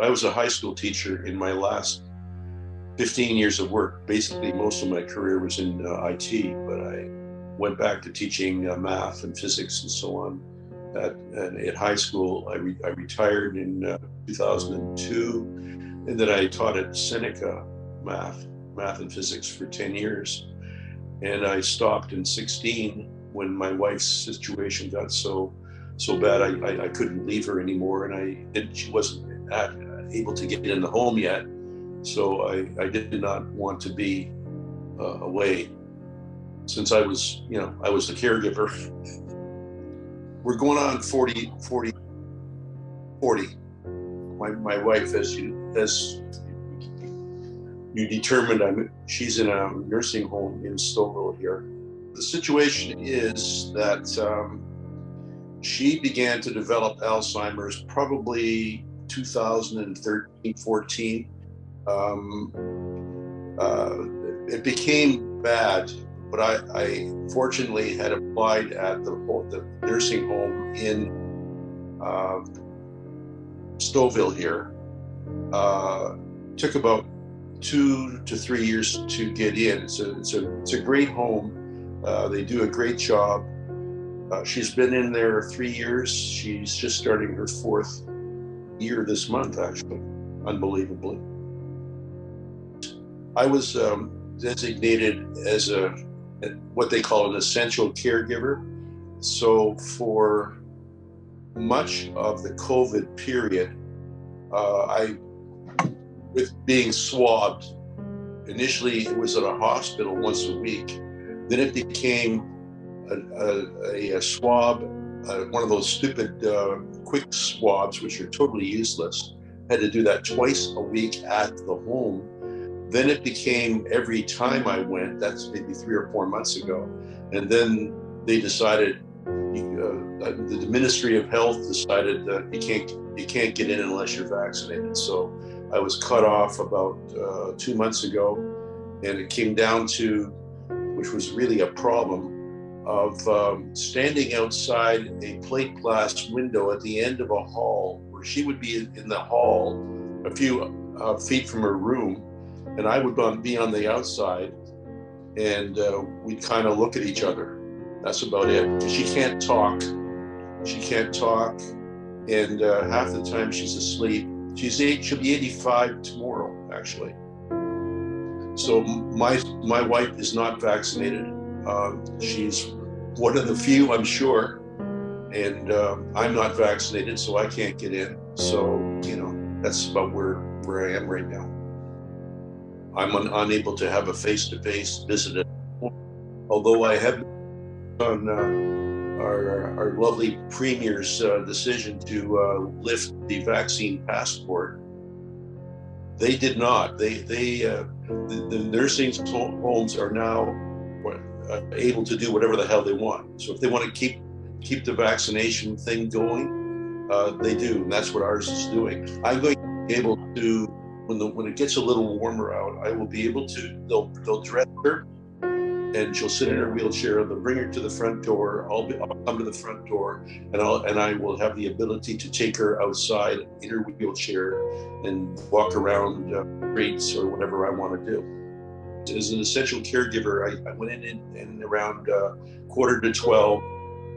I was a high school teacher in my last 15 years of work. Basically, most of my career was in IT, but I went back to teaching math and physics and so on at high school. I retired in 2002, and then I taught at Seneca math and physics for 10 years. And I stopped in 16 when my wife's situation got so bad I couldn't leave her anymore, and she wasn't able to get in the home yet. So I did not want to be away since I was the caregiver. We're going on 40. My wife, as you determined, she's in a nursing home in Stouffville here. The situation is that she began to develop Alzheimer's probably 2013, 14. It became bad, but I fortunately had applied at the nursing home in Stouffville here. Took about 2 to 3 years to get in. It's a great home. They do a great job. She's been in there 3 years. She's just starting her 4th year this month, actually, unbelievably. I was designated as what they call an essential caregiver. So for much of the COVID period, with being swabbed, initially it was at a hospital once a week. Then it became a swab, one of those stupid quick swabs, which are totally useless. Had to do that twice a week at the home. Then it became every time I went. That's maybe 3 or 4 months ago. And then they decided, the Ministry of Health decided that you can't get in unless you're vaccinated. So I was cut off about 2 months ago, and it came down to, which was really a problem, of standing outside a plate glass window at the end of a hall, where she would be in the hall a few feet from her room, and I would be on the outside, and we'd kind of look at each other. That's about it. She can't talk, and half the time she's asleep. She'll be 85 tomorrow, actually. So my wife is not vaccinated. She's one of the few, I'm sure, and I'm not vaccinated, so I can't get in. So that's about where I am right now. I'm unable to have a face-to-face visit, although I have on our lovely Premier's decision to lift the vaccine passport. They did not. The nursing homes are now able to do whatever the hell they want. So if they want to keep the vaccination thing going, they do, and that's what ours is doing. I'm going to be able to, when it gets a little warmer out, I will be able to. They'll dress her, and she'll sit in her wheelchair. They'll bring her to the front door. I'll come to the front door, and I will have the ability to take her outside in her wheelchair and walk around streets or whatever I want to do. As an essential caregiver, I went in around 11:45,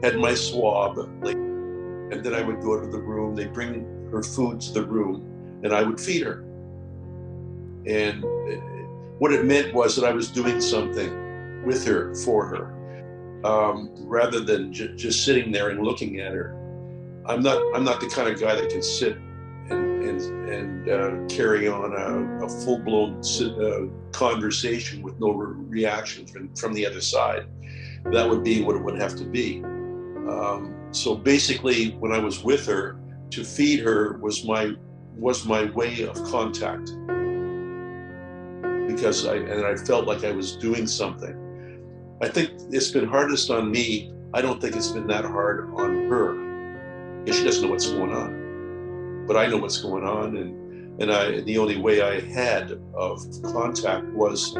had my swab, and then I would go to the room. They bring her food to the room, and I would feed her. And what it meant was that I was doing something with her, for her, rather than just sitting there and looking at her. I'm not the kind of guy that can sit and carry on a full-blown conversation with no reaction from the other side. That would be what it would have to be. So basically, when I was with her, to feed her was my way of contact, because I felt like I was doing something. I think it's been hardest on me. I don't think it's been that hard on her, because she doesn't know what's going on. But I know what's going on, and the only way I had of contact was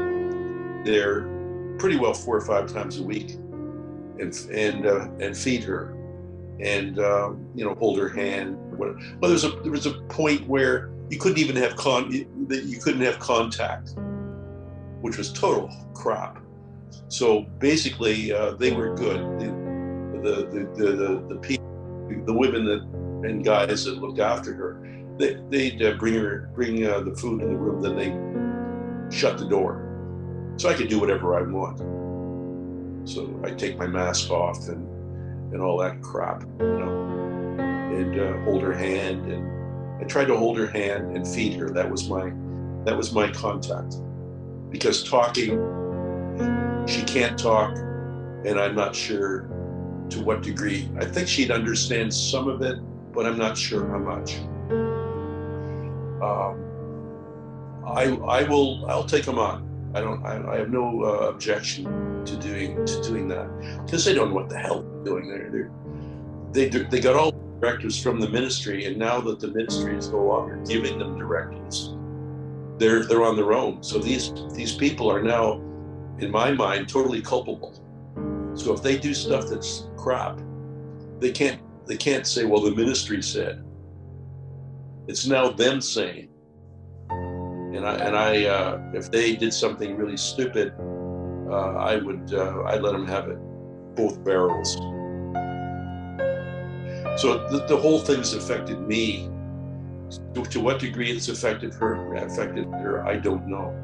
there pretty well 4 or 5 times a week, and feed her, and hold her hand. Well, there was a point where you couldn't even have you couldn't have contact, which was total crap. So basically, they were good. The people, the women that and guys that looked after her, they'd bring the food in the room, then they shut the door, so I could do whatever I want. So I take my mask off and all that crap, and hold her hand, and I tried to hold her hand and feed her. That was my contact, because talking, she can't talk, and I'm not sure to what degree. I think she'd understand some of it, but I'm not sure how much. I'll take them on. I have no objection to doing that, because they don't know what the hell they're doing there. They got all the directives from the ministry, and now that the ministry is no longer giving them directives, they're on their own. So these people are now, in my mind, totally culpable. So if they do stuff that's crap, they can't say, well, the ministry said. It's now them saying. And I if they did something really stupid, I'd let them have it, both barrels. So the whole thing's affected me. To what degree it's affected her, I don't know.